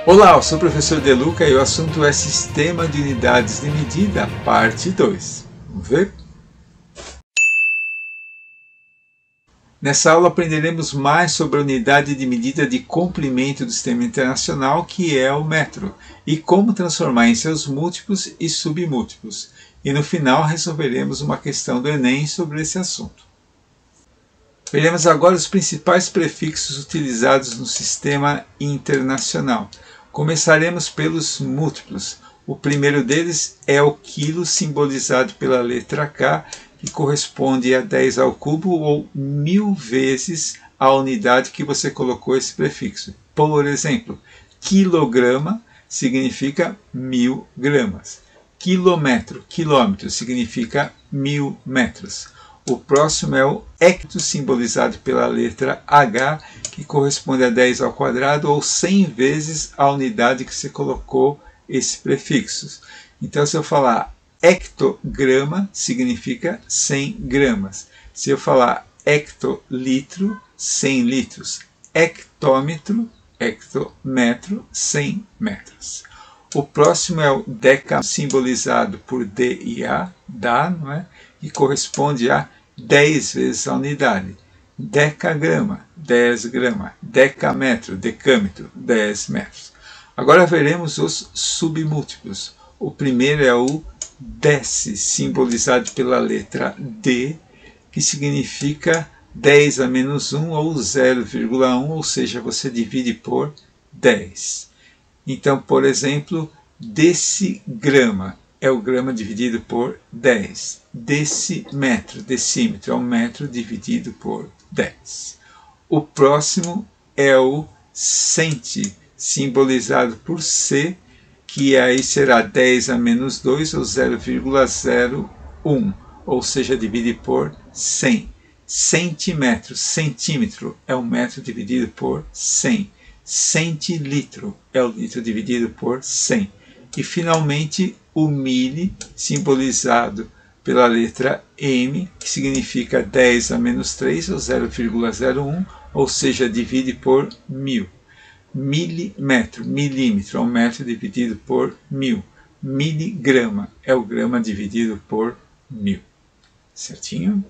Olá, eu sou o professor De Luca e o assunto é Sistema de Unidades de Medida, parte 2. Vamos ver? Nessa aula aprenderemos mais sobre a unidade de medida de comprimento do Sistema Internacional, que é o metro, e como transformar em seus múltiplos e submúltiplos. E no final resolveremos uma questão do Enem sobre esse assunto. Veremos agora os principais prefixos utilizados no Sistema Internacional. Começaremos pelos múltiplos. O primeiro deles é o quilo, simbolizado pela letra K, que corresponde a 10 ao cubo ou 1000 vezes a unidade que você colocou esse prefixo. Por exemplo, quilograma significa 1000 gramas. Quilômetro, quilômetro, significa 1000 metros. O próximo é o hecto, simbolizado pela letra H, que corresponde a 10 ao quadrado ou 100 vezes a unidade que você colocou esse prefixo. Então, se eu falar hectograma, significa 100 gramas. Se eu falar hectolitro, 100 litros. Hectômetro, hectômetro, 100 metros. O próximo é o deca, simbolizado por D e A, dá, não é? Que corresponde a 10 vezes a unidade. Decagrama, 10 gramas. Decammetro, decâmetro, 10 metros. Agora veremos os submúltiplos. O primeiro é o dece, simbolizado pela letra D, que significa 10 a menos 1 ou 0,1, ou seja, você divide por 10. Então, por exemplo, decigrama é o grama dividido por 10. Decímetro, decímetro é o metro dividido por 10. O próximo é o centi, simbolizado por C, que aí será 10 a menos 2 ou 0,01, ou seja, divide por 100. Centímetro, centímetro é o metro dividido por 100. Centilitro é o litro dividido por 100. E finalmente o mili, simbolizado pela letra M, que significa 10 a menos 3 ou 0,01, ou seja, divide por 1000. Milímetro, milímetro é o metro dividido por 1000. Miligrama é o grama dividido por 1000. Certinho?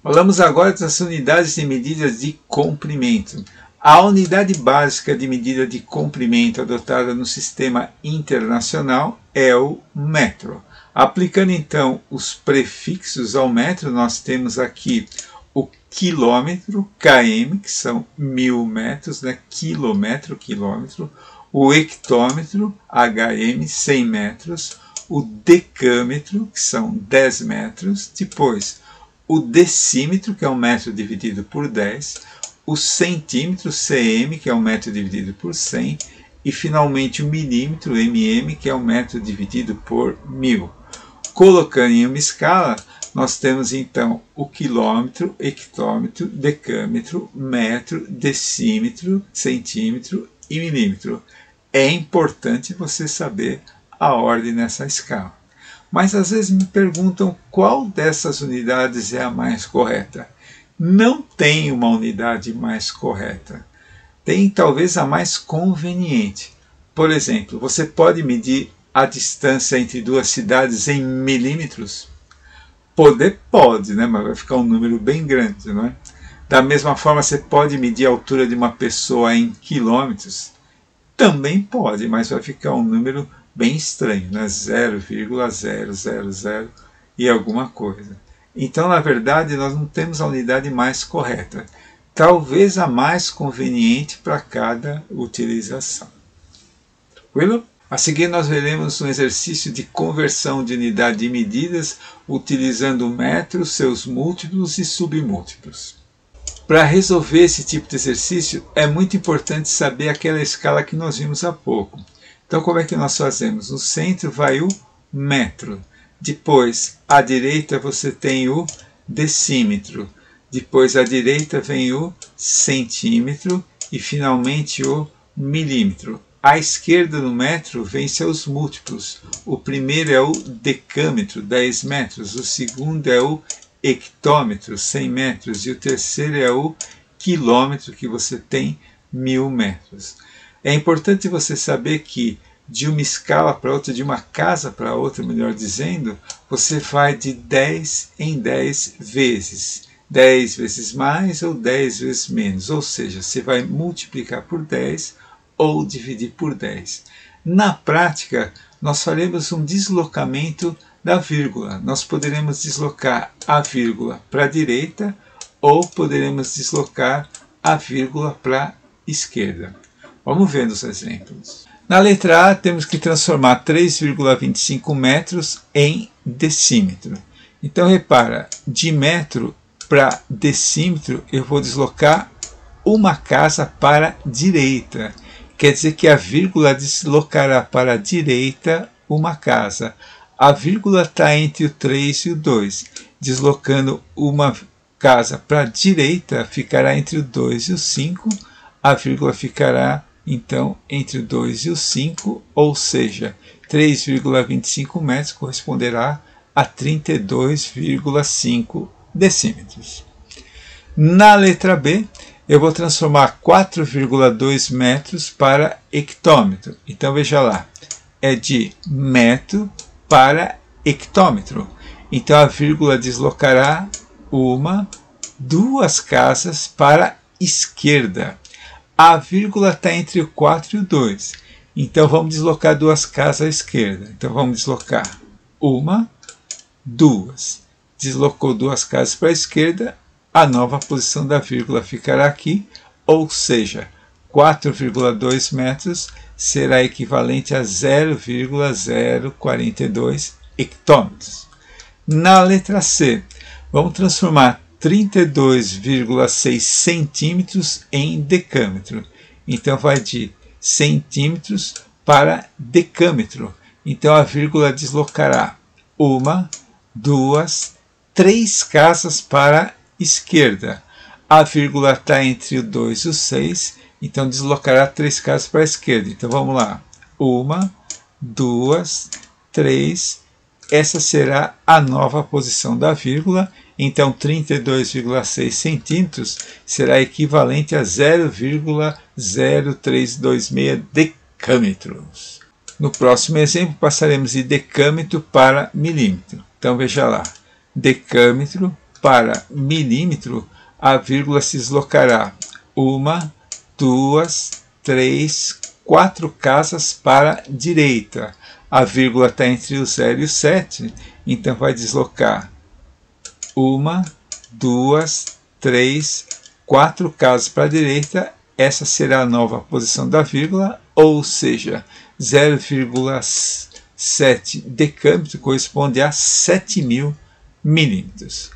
Falamos agora das unidades de medida de comprimento. A unidade básica de medida de comprimento adotada no Sistema Internacional é o metro. Aplicando então os prefixos ao metro, nós temos aqui o quilômetro, km, que são 1000 metros, né? Quilômetro, quilômetro. O hectômetro, hm, 100 metros. O decâmetro, que são 10 metros. Depois, o decímetro, que é um metro dividido por 10. O centímetro, cm, que é um metro dividido por 100. E, finalmente, o milímetro, mm, que é um metro dividido por 1000. Colocando em uma escala, nós temos então o quilômetro, hectômetro, decâmetro, metro, decímetro, centímetro e milímetro. É importante você saber a ordem nessa escala. Mas às vezes me perguntam qual dessas unidades é a mais correta. Não tem uma unidade mais correta. Tem talvez a mais conveniente. Por exemplo, você pode medir a distância entre duas cidades em milímetros? Poder pode, né? Mas vai ficar um número bem grande, não é? Da mesma forma, você pode medir a altura de uma pessoa em quilômetros? Também pode, mas vai ficar um número bem estranho, né? 0,000 e alguma coisa. Então, na verdade, nós não temos a unidade mais correta. Talvez a mais conveniente para cada utilização. Tranquilo? A seguir, nós veremos um exercício de conversão de unidade de medidas utilizando o metro, seus múltiplos e submúltiplos. Para resolver esse tipo de exercício, é muito importante saber aquela escala que nós vimos há pouco. Então, como é que nós fazemos? No centro vai o metro. Depois, à direita, você tem o decímetro. Depois, à direita, vem o centímetro e, finalmente, o milímetro. À esquerda no metro vem seus múltiplos. O primeiro é o decâmetro, 10 metros. O segundo é o hectômetro, 100 metros. E o terceiro é o quilômetro, que você tem 1000 metros. É importante você saber que de uma escala para outra, de uma casa para outra, melhor dizendo, você vai de 10 em 10 vezes. 10 vezes mais ou 10 vezes menos. Ou seja, você vai multiplicar por 10 ou dividir por 10. Na prática, nós faremos um deslocamento da vírgula. Nós poderemos deslocar a vírgula para a direita ou poderemos deslocar a vírgula para a esquerda. Vamos ver nos exemplos. Na letra A, temos que transformar 3,25 metros em decímetro. Então, repara, de metro para decímetro, eu vou deslocar uma casa para a direita. Quer dizer que a vírgula deslocará para a direita uma casa. A vírgula está entre o 3 e o 2. Deslocando uma casa para a direita, ficará entre o 2 e o 5. A vírgula ficará então entre o 2 e o 5, ou seja, 3,25 metros corresponderá a 32,5 decímetros. Na letra B, eu vou transformar 4,2 metros para hectômetro. Então veja lá, é de metro para hectômetro. Então a vírgula deslocará duas casas para a esquerda. A vírgula está entre o 4 e o 2. Então, vamos deslocar duas casas à esquerda. Então, vamos deslocar duas. Deslocou duas casas para a esquerda, a nova posição da vírgula ficará aqui, ou seja, 4,2 metros será equivalente a 0,042 hectômetros. Na letra C, vamos transformar 32,6 centímetros em decâmetro. Então, vai de centímetros para decâmetro. Então, a vírgula deslocará duas, três casas para a esquerda. A vírgula está entre o 2 e o 6, então deslocará três casas para a esquerda. Então, vamos lá. 1, 2, 3. Essa será a nova posição da vírgula. Então, 32,6 centímetros será equivalente a 0,0326 decâmetros. No próximo exemplo, passaremos de decâmetro para milímetro. Então, veja lá. Decâmetro para milímetro, a vírgula se deslocará 1, 2, 3, 4 casas para a direita. A vírgula está entre o 0 e o 7, então vai deslocar 1, 2, 3, 4 casas para a direita. Essa será a nova posição da vírgula, ou seja, 0,7 decâmetro corresponde a 7.000 milímetros.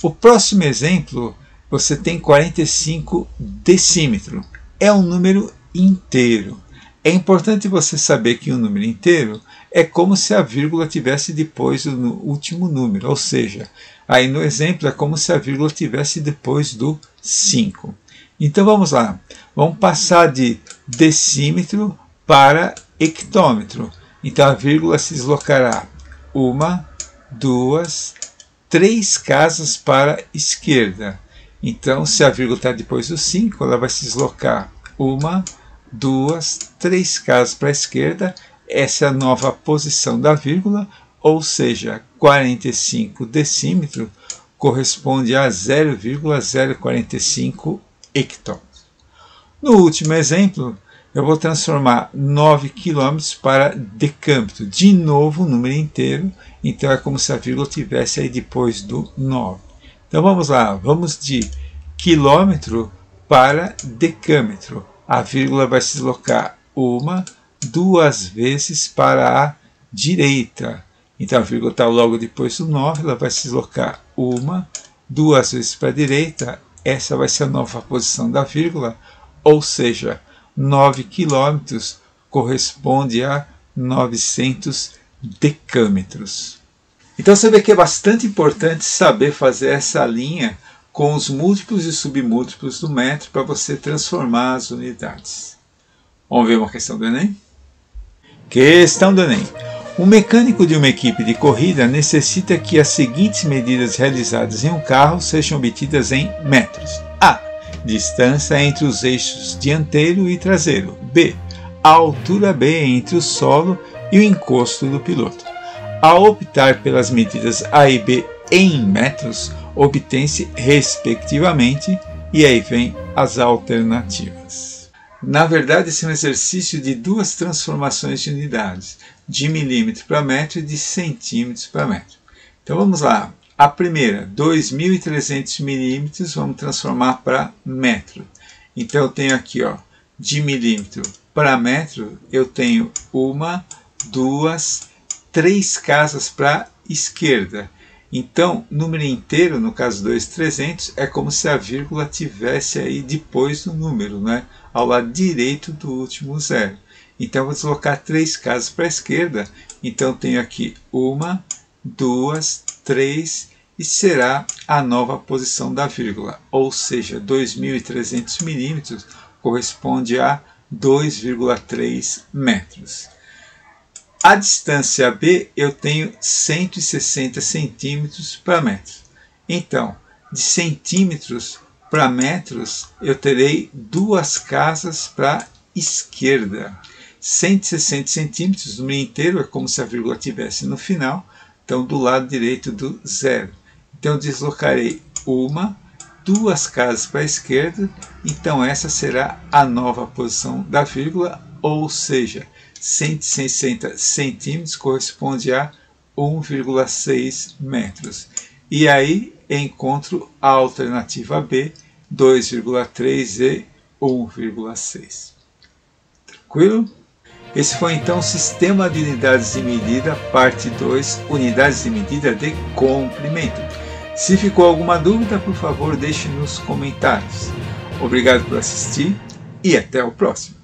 O próximo exemplo, você tem 45 decímetro. É um número inteiro. É importante você saber que um número inteiro é como se a vírgula tivesse depois do último número, ou seja, aí no exemplo é como se a vírgula tivesse depois do 5. Então vamos lá, vamos passar de decímetro para hectômetro. Então a vírgula se deslocará 1, 2, 3 casas para a esquerda. Então, se a vírgula está depois do 5, ela vai se deslocar 1, 2, 3 casas para a esquerda. Essa é a nova posição da vírgula, ou seja, 45 decímetro corresponde a 0,045 hectômetros. No último exemplo, eu vou transformar 9 km para decâmetro. De novo, o número inteiro, então é como se a vírgula tivesse aí depois do 9. Então vamos lá, vamos de quilômetro para decâmetro. A vírgula vai se deslocar 1, 2 vezes para a direita. Então a vírgula está logo depois do 9, ela vai se deslocar 1, 2 vezes para a direita. Essa vai ser a nova posição da vírgula, ou seja, 9 quilômetros corresponde a 900 decâmetros. Então você vê que é bastante importante saber fazer essa linha com os múltiplos e submúltiplos do metro para você transformar as unidades. Vamos ver uma questão do Enem? Questão do Enem. Um mecânico de uma equipe de corrida necessita que as seguintes medidas realizadas em um carro sejam obtidas em metros. A. Distância entre os eixos dianteiro e traseiro. B. a altura B entre o solo e o encosto do piloto. Ao optar pelas medidas A e B em metros, obtém-se respectivamente, e aí vem as alternativas. Na verdade, esse é um exercício de duas transformações de unidades, de milímetro para metro e de centímetros para metro. Então vamos lá. A primeira, 2.300 milímetros, vamos transformar para metro. Então eu tenho aqui, ó, de milímetro para metro, eu tenho 1, 2, 3 casas para a esquerda. Então, número inteiro, no caso 2.300, é como se a vírgula tivesse aí depois do número, né? Ao lado direito do último zero. Então, eu vou deslocar 3 casas para a esquerda. Então, eu tenho aqui 1, 2, 3 e será a nova posição da vírgula. Ou seja, 2.300 milímetros corresponde a 2,3 metros. A distância B eu tenho 160 centímetros para metro. Então, de centímetros para metros, eu terei 2 casas para a esquerda. 160 centímetros, no meio inteiro, é como se a vírgula estivesse no final, então do lado direito do zero. Então, eu deslocarei 2 casas para a esquerda, então essa será a nova posição da vírgula, ou seja, 160 centímetros corresponde a 1,6 metros. E aí encontro a alternativa B, 2,3 e 1,6. Tranquilo? Esse foi então o Sistema de Unidades de Medida, parte 2, Unidades de Medida de Comprimento. Se ficou alguma dúvida, por favor, deixe nos comentários. Obrigado por assistir e até o próximo.